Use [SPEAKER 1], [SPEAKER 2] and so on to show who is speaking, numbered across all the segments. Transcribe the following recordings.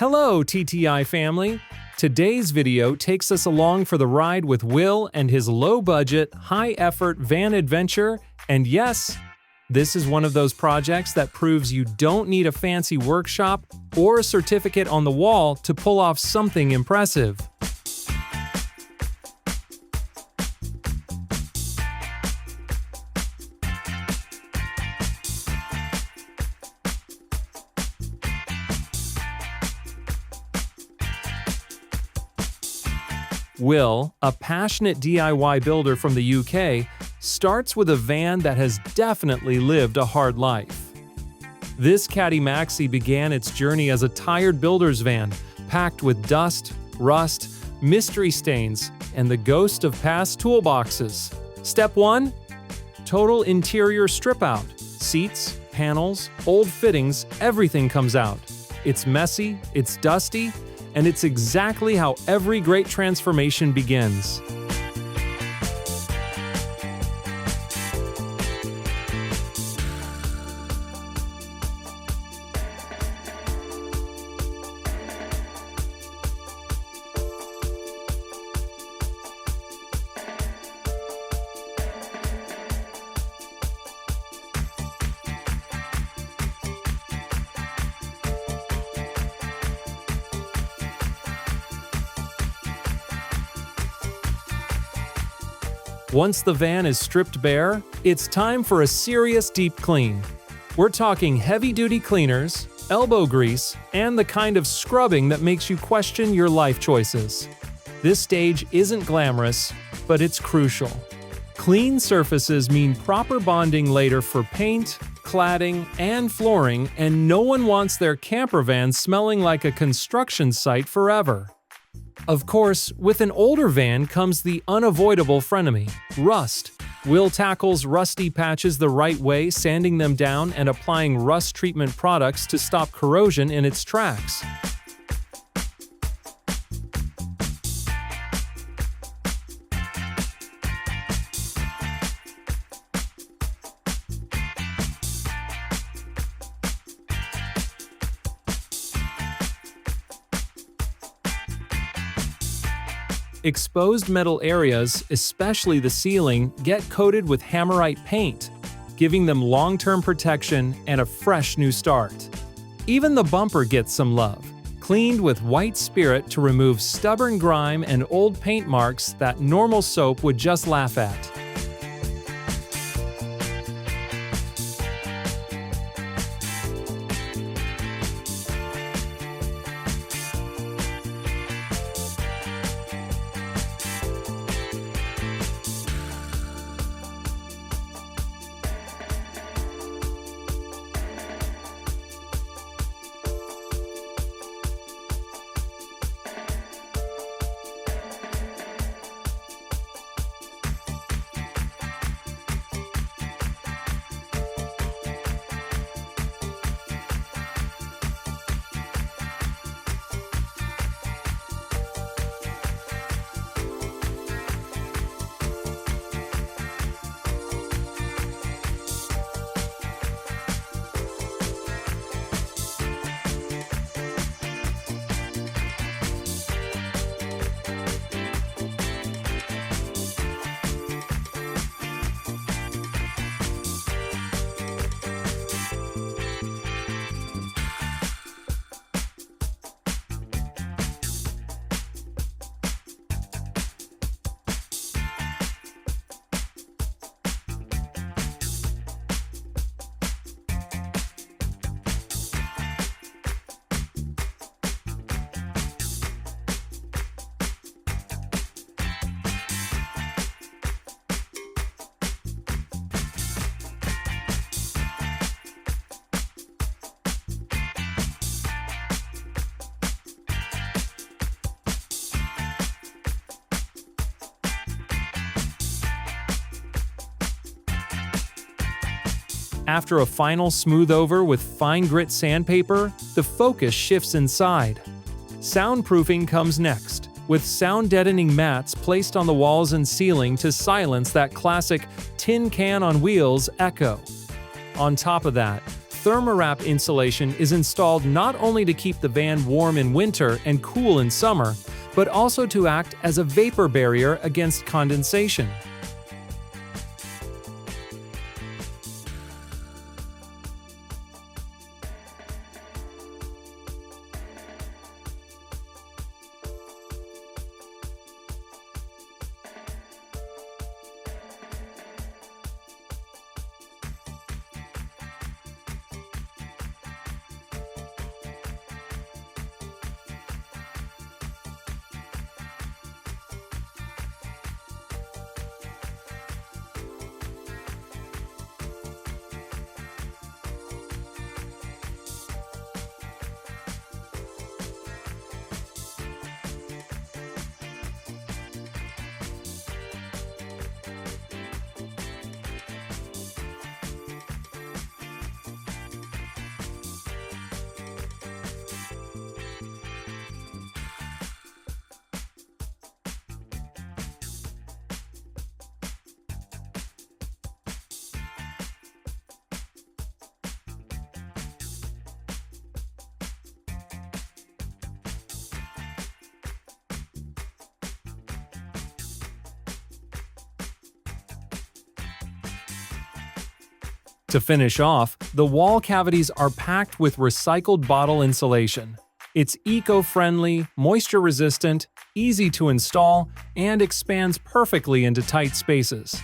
[SPEAKER 1] Hello, TTI family! Today's video takes us along for the ride with Will and his low-budget, high-effort van adventure, and yes, this is one of those projects that proves you don't need a fancy workshop or a certificate on the wall to pull off something impressive. Will, a passionate DIY builder from the UK, starts with a van that has definitely lived a hard life. This Caddy Maxi began its journey as a tired builder's van, packed with dust, rust, mystery stains, and the ghost of past toolboxes. Step 1. Total interior strip out. Seats, panels, old fittings, everything comes out. It's messy, it's dusty, and it's exactly how every great transformation begins. Once the van is stripped bare, it's time for a serious deep clean. We're talking heavy-duty cleaners, elbow grease, and the kind of scrubbing that makes you question your life choices. This stage isn't glamorous, but it's crucial. Clean surfaces mean proper bonding later for paint, cladding, and flooring, and no one wants their campervan smelling like a construction site forever. Of course, with an older van comes the unavoidable frenemy, rust. Will tackles rusty patches the right way, sanding them down and applying rust treatment products to stop corrosion in its tracks. Exposed metal areas, especially the ceiling, get coated with Hammerite paint, giving them long-term protection and a fresh new start. Even the bumper gets some love, cleaned with white spirit to remove stubborn grime and old paint marks that normal soap would just laugh at. After a final smooth over with fine grit sandpaper, the focus shifts inside. Soundproofing comes next, with sound-deadening mats placed on the walls and ceiling to silence that classic tin can on wheels echo. On top of that, Thermowrap insulation is installed not only to keep the van warm in winter and cool in summer, but also to act as a vapor barrier against condensation. To finish off, the wall cavities are packed with recycled bottle insulation. It's eco-friendly, moisture-resistant, easy to install, and expands perfectly into tight spaces.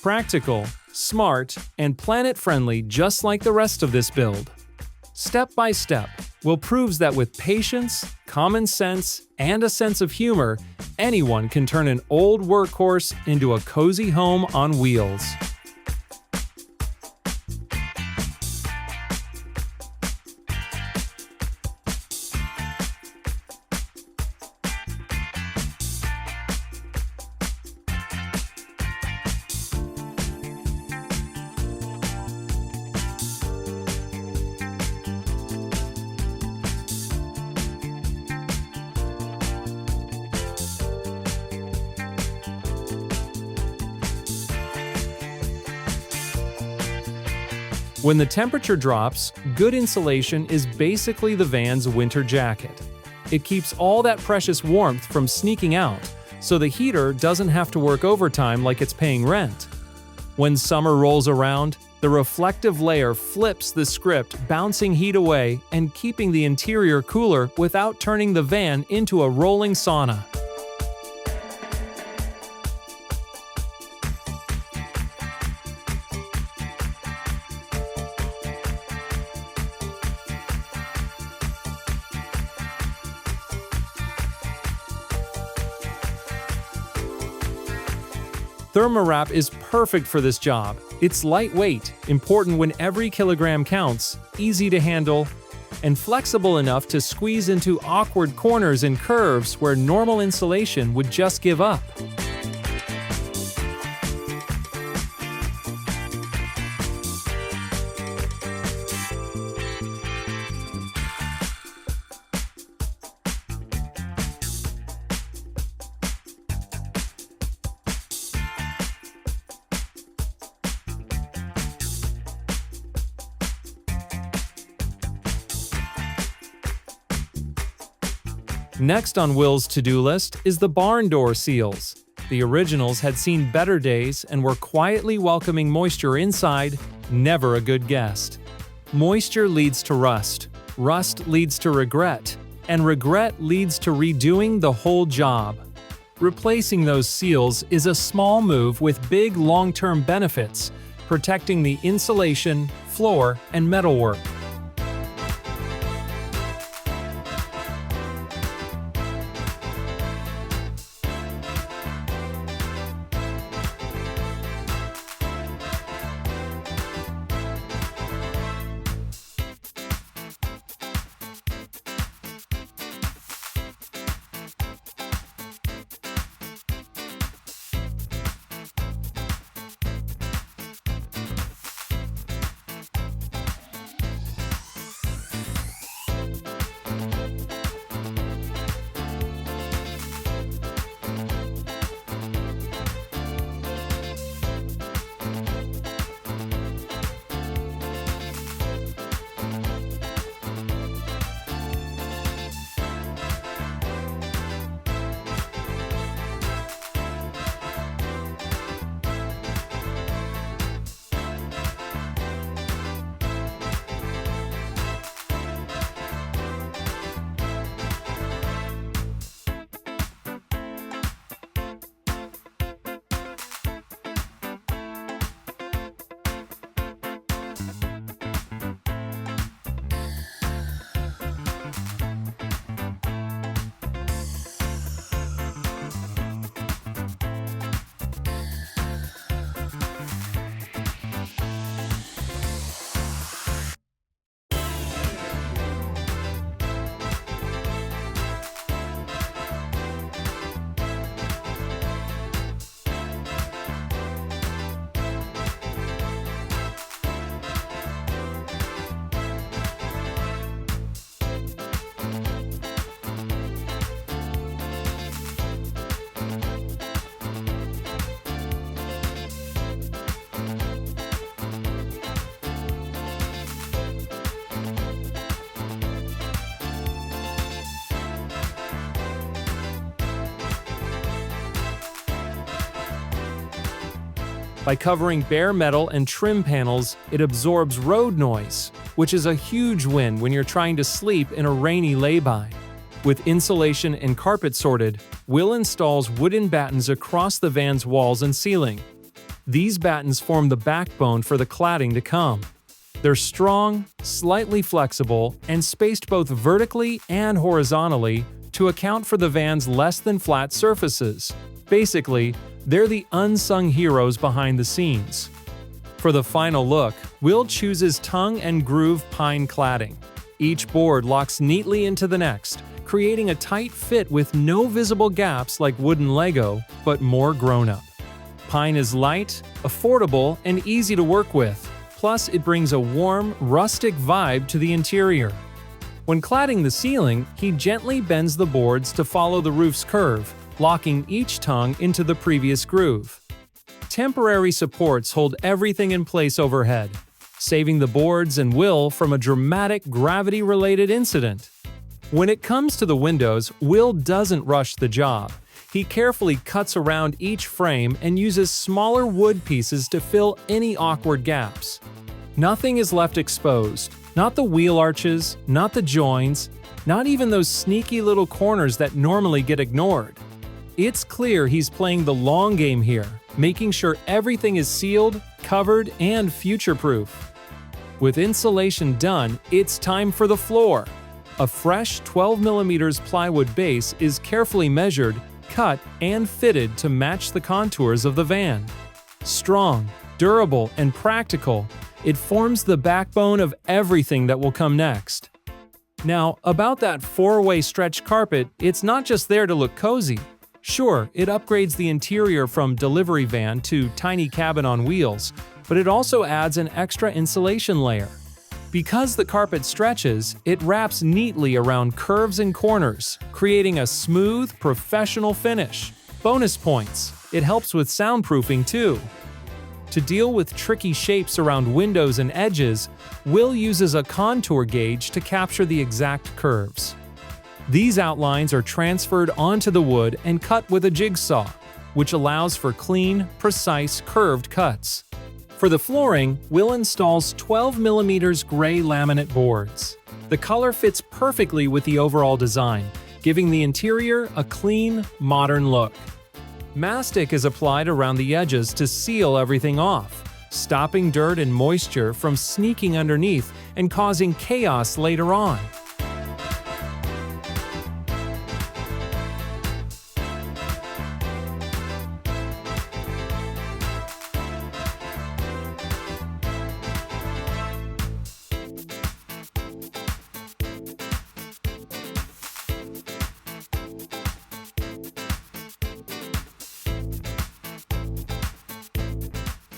[SPEAKER 1] Practical, smart, and planet-friendly just like the rest of this build. Step by step, Will proves that with patience, common sense, and a sense of humor, anyone can turn an old workhorse into a cozy home on wheels. When the temperature drops, good insulation is basically the van's winter jacket. It keeps all that precious warmth from sneaking out, so the heater doesn't have to work overtime like it's paying rent. When summer rolls around, the reflective layer flips the script, bouncing heat away and keeping the interior cooler without turning the van into a rolling sauna. Thermowrap is perfect for this job. It's lightweight, important when every kilogram counts, easy to handle, and flexible enough to squeeze into awkward corners and curves where normal insulation would just give up. Next on Will's to-do list is the barn door seals. The originals had seen better days and were quietly welcoming moisture inside, never a good guest. Moisture leads to rust, rust leads to regret, and regret leads to redoing the whole job. Replacing those seals is a small move with big long-term benefits, protecting the insulation, floor, and metalwork. By covering bare metal and trim panels, it absorbs road noise, which is a huge win when you're trying to sleep in a rainy lay-by. With insulation and carpet sorted, Will installs wooden battens across the van's walls and ceiling. These battens form the backbone for the cladding to come. They're strong, slightly flexible, and spaced both vertically and horizontally to account for the van's less-than-flat surfaces. Basically, they're the unsung heroes behind the scenes. For the final look, Will chooses tongue and groove pine cladding. Each board locks neatly into the next, creating a tight fit with no visible gaps like wooden Lego, but more grown-up. Pine is light, affordable, and easy to work with. Plus, it brings a warm, rustic vibe to the interior. When cladding the ceiling, he gently bends the boards to follow the roof's curve, locking each tongue into the previous groove. Temporary supports hold everything in place overhead, saving the boards and Will from a dramatic gravity-related incident. When it comes to the windows, Will doesn't rush the job. He carefully cuts around each frame and uses smaller wood pieces to fill any awkward gaps. Nothing is left exposed, not the wheel arches, not the joins, not even those sneaky little corners that normally get ignored. It's clear he's playing the long game here, making sure everything is sealed, covered, and future-proof. With insulation done, it's time for the floor. A fresh 12mm plywood base is carefully measured, cut, and fitted to match the contours of the van. Strong, durable, and practical, it forms the backbone of everything that will come next. Now, about that 4-way stretch carpet, it's not just there to look cozy. Sure, it upgrades the interior from delivery van to tiny cabin on wheels, but it also adds an extra insulation layer. Because the carpet stretches, it wraps neatly around curves and corners, creating a smooth, professional finish. Bonus points: it helps with soundproofing too. To deal with tricky shapes around windows and edges, Will uses a contour gauge to capture the exact curves. These outlines are transferred onto the wood and cut with a jigsaw, which allows for clean, precise, curved cuts. For the flooring, Will installs 12mm gray laminate boards. The color fits perfectly with the overall design, giving the interior a clean, modern look. Mastic is applied around the edges to seal everything off, stopping dirt and moisture from sneaking underneath and causing chaos later on.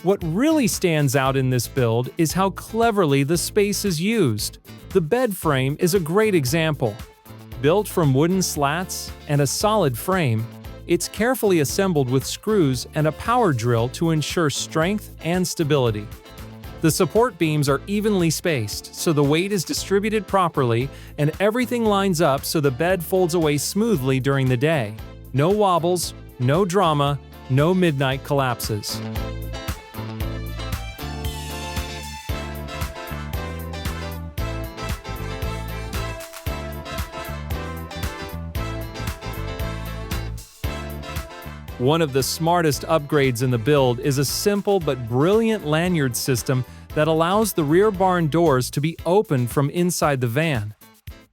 [SPEAKER 1] What really stands out in this build is how cleverly the space is used. The bed frame is a great example. Built from wooden slats and a solid frame, it's carefully assembled with screws and a power drill to ensure strength and stability. The support beams are evenly spaced, so the weight is distributed properly and everything lines up so the bed folds away smoothly during the day. No wobbles, no drama, no midnight collapses. One of the smartest upgrades in the build is a simple but brilliant lanyard system that allows the rear barn doors to be opened from inside the van.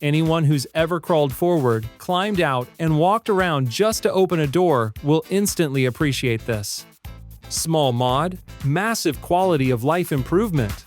[SPEAKER 1] Anyone who's ever crawled forward, climbed out, and walked around just to open a door will instantly appreciate this. Small mod, massive quality of life improvement.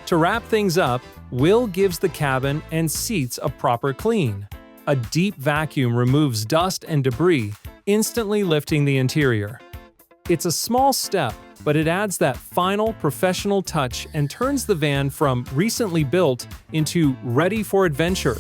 [SPEAKER 1] To wrap things up, Will gives the cabin and seats a proper clean. A deep vacuum removes dust and debris, instantly lifting the interior. It's a small step, but it adds that final professional touch and turns the van from recently built into ready for adventure.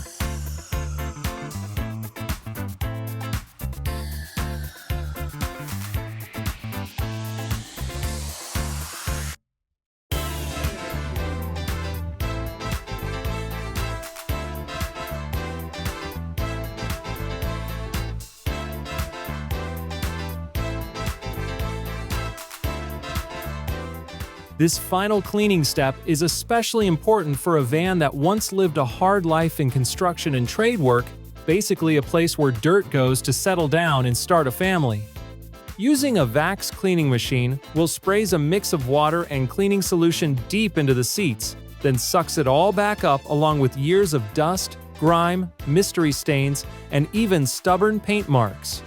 [SPEAKER 1] This final cleaning step is especially important for a van that once lived a hard life in construction and trade work, basically a place where dirt goes to settle down and start a family. Using a Vax cleaning machine, Will sprays a mix of water and cleaning solution deep into the seats, then sucks it all back up along with years of dust, grime, mystery stains, and even stubborn paint marks.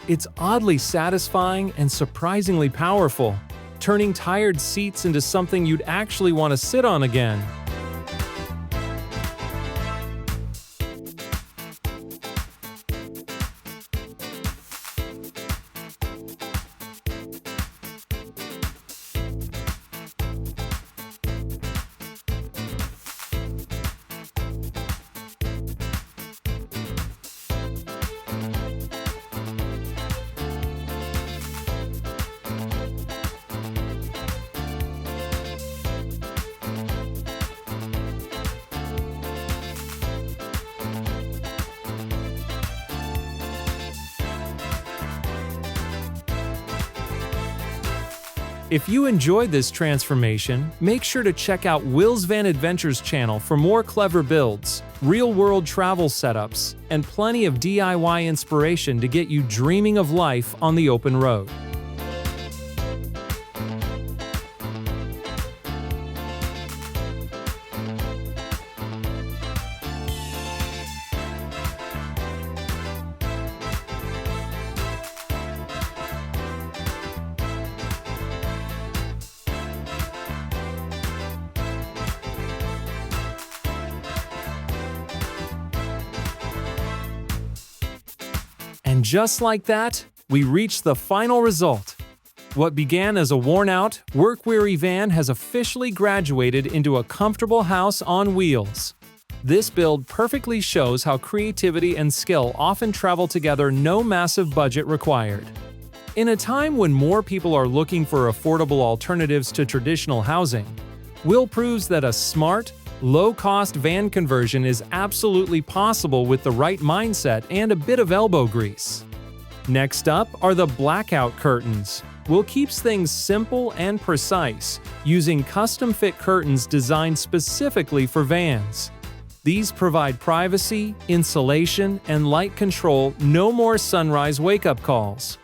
[SPEAKER 1] It's oddly satisfying and surprisingly powerful, turning tired seats into something you'd actually want to sit on again. If you enjoyed this transformation, make sure to check out Will's Van Adventures channel for more clever builds, real-world travel setups, and plenty of DIY inspiration to get you dreaming of life on the open road. And just like that, we reached the final result. What began as a worn-out, work-weary van has officially graduated into a comfortable house on wheels. This build perfectly shows how creativity and skill often travel together, no massive budget required. In a time when more people are looking for affordable alternatives to traditional housing, Will proves that a smart, low-cost van conversion is absolutely possible with the right mindset and a bit of elbow grease. Next up are the blackout curtains. Will keeps things simple and precise, using custom-fit curtains designed specifically for vans. These provide privacy, insulation, and light control, no more sunrise wake-up calls.